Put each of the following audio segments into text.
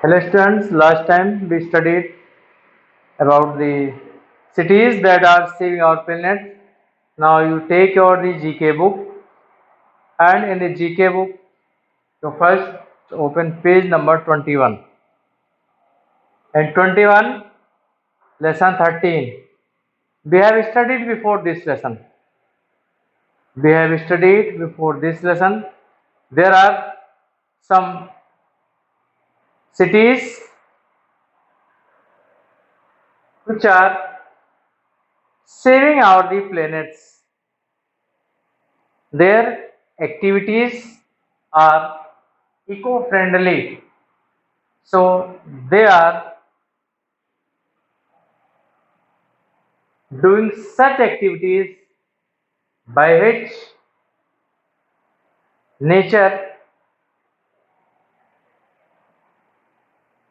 Hello students, last time we studied about the cities that are saving our planet. Now you take your the GK book, and in the GK book you first open page number 21. And 21 lesson 13. We have studied before this lesson. We have studied before this lesson. There are some cities which are saving our the planets. Their activities are eco-friendly, so they are doing such activities by which nature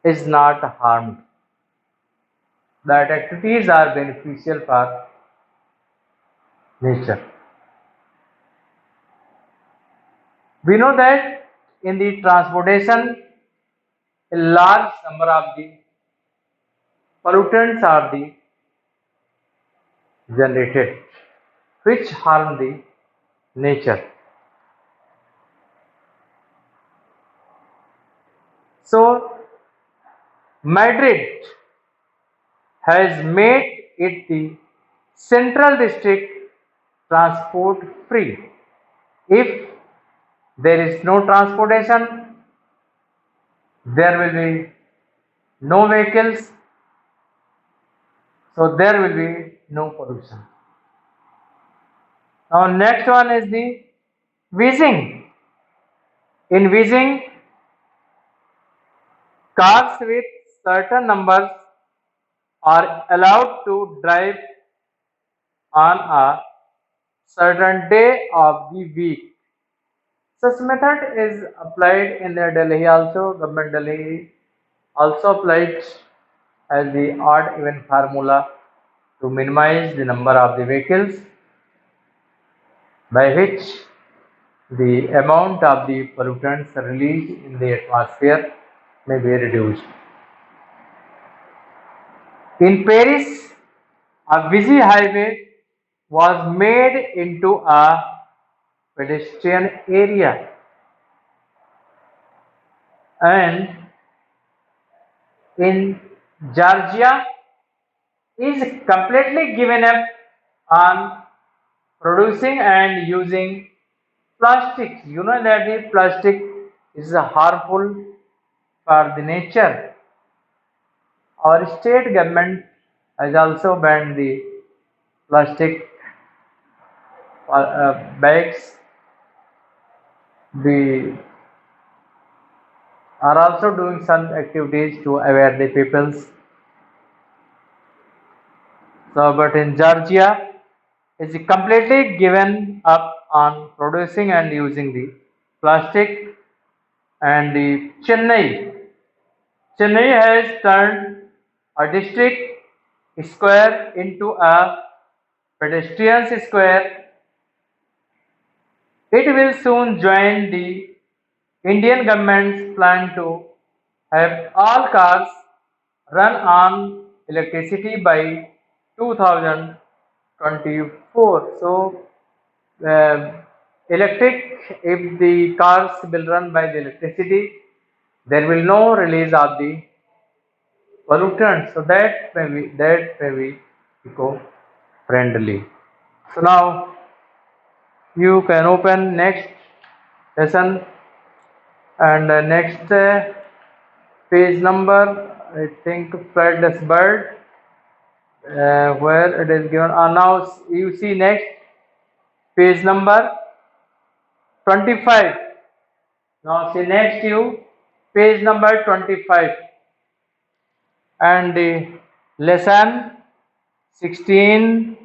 is not harmed. That activities are beneficial for nature. We know that in the transportation, a large number of the pollutants are the generated, which harm the nature. So Madrid has made it the central district transport free. If there is no transportation, there will be no vehicles, so there will be no pollution. Now next one is the Beijing. In Beijing, cars with certain numbers are allowed to drive on a certain day of the week. Such method is applied in the Delhi also. Government Delhi also applied as the odd even formula to minimize the number of the vehicles, by which the amount of the pollutants released in the atmosphere may be reduced. In Paris, a busy highway was made into a pedestrian area, and in Georgia is completely given up on producing and using plastic. You know that the plastic is harmful for the nature. Our state government has also banned the plastic bags. We are also doing some activities to aware the peoples. So, but in Georgia, is completely given up on producing and using the plastic, and the Chennai has turned a district square into a pedestrian square. It will soon join the Indian government's plan to have all cars run on electricity by 2024. So, uh, electric, if the cars will run by the electricity, there will no release of the pollutants. So that may be eco friendly. So now you can open next lesson, and next page number, I think, flightless bird, where it is given. Now you see next page number 25. Now see next you page number 25, and the lesson 16,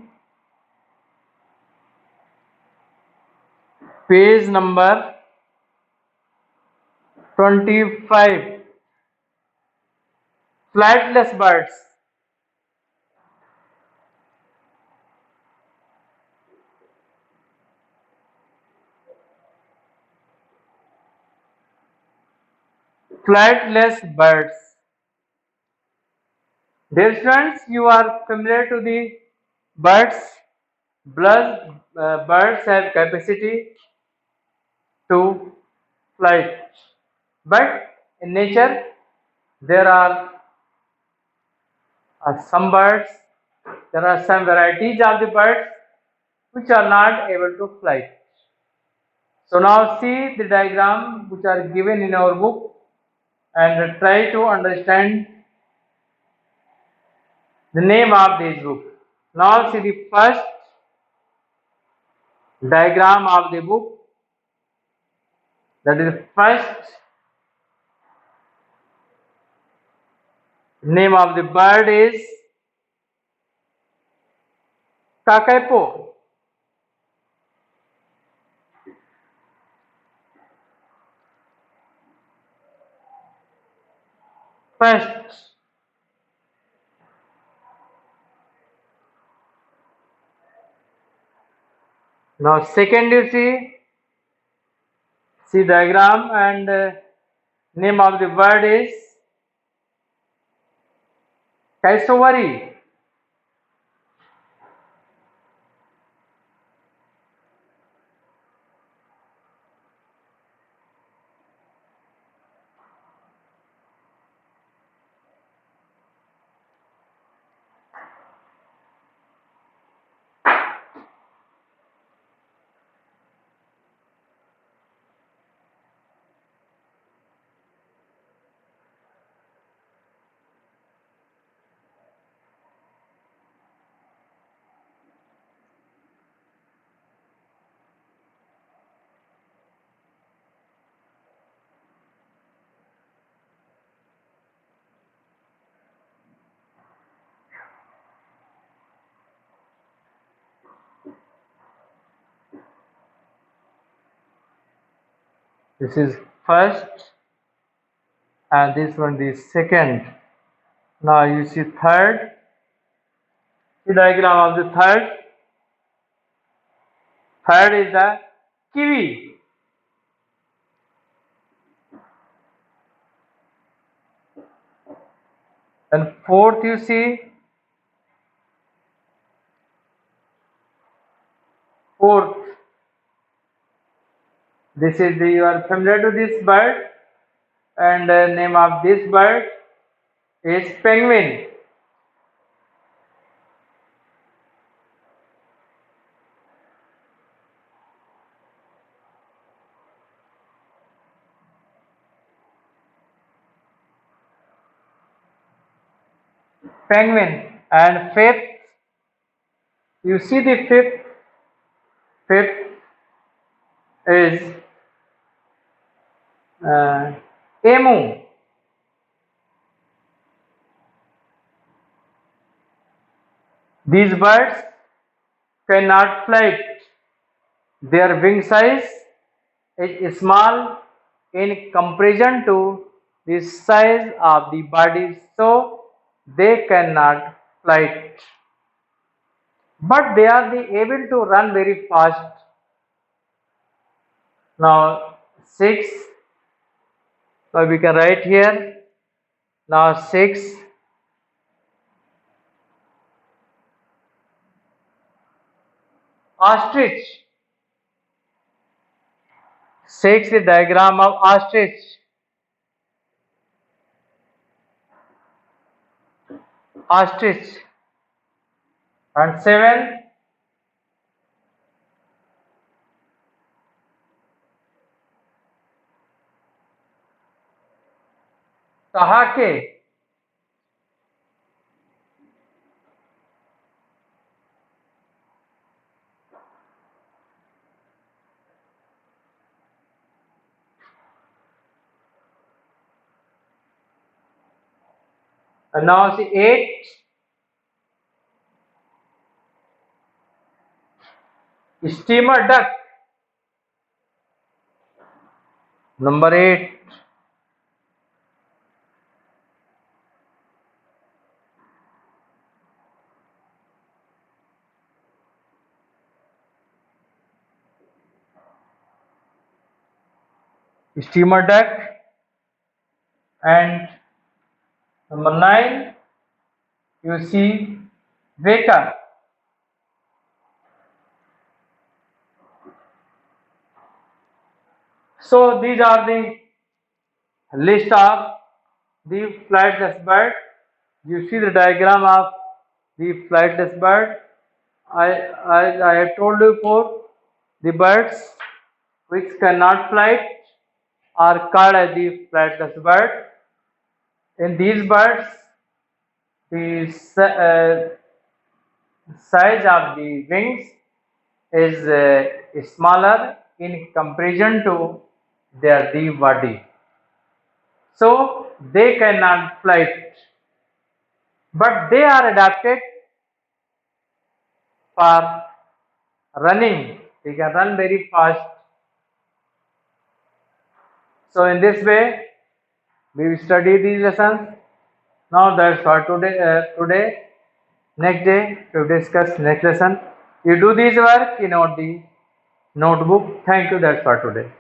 page number 25, flightless birds. flightless birds. Dear students, you are familiar to the birds. Birds have capacity to flight, but in nature there are some birds. There are some varieties of the birds which are not able to fly. So now see the diagram which are given in our book and try to understand the name of this book. Now see the first diagram of the book. That is the first name of the bird is Kakaipo. First. Now second you see diagram and name of the bird is Cassowary. This is first and this one the second. Now you see third. The diagram of the third. Third is the kiwi. And fourth you see fourth. This is the you are familiar to this bird and the name of this bird is penguin. Penguin. And fifth, you see the fifth is emu. These birds cannot fly. Their wing size is small in comparison to the size of the body, so they cannot fly. But they are able to run very fast. Now six. Now we can write here. Now six. Ostrich. Six the diagram of ostrich. Ostrich. And seven. Tahake. And now see eight. Steamer duck. Number eight. Steamer duck. And number 9, you see waker. So these are the list of the flightless bird. You see the diagram of the flightless bird. I have told you before, the birds which cannot fly are called as the flightless bird. In these birds, the size of the wings is smaller in comparison to their the body. So they cannot fly, but they are adapted for running. They can run very fast. So in this way, we will study these lessons. Now that's for today. Today, next day we will discuss next lesson. You do this work in the notebook. Thank you. That's for today.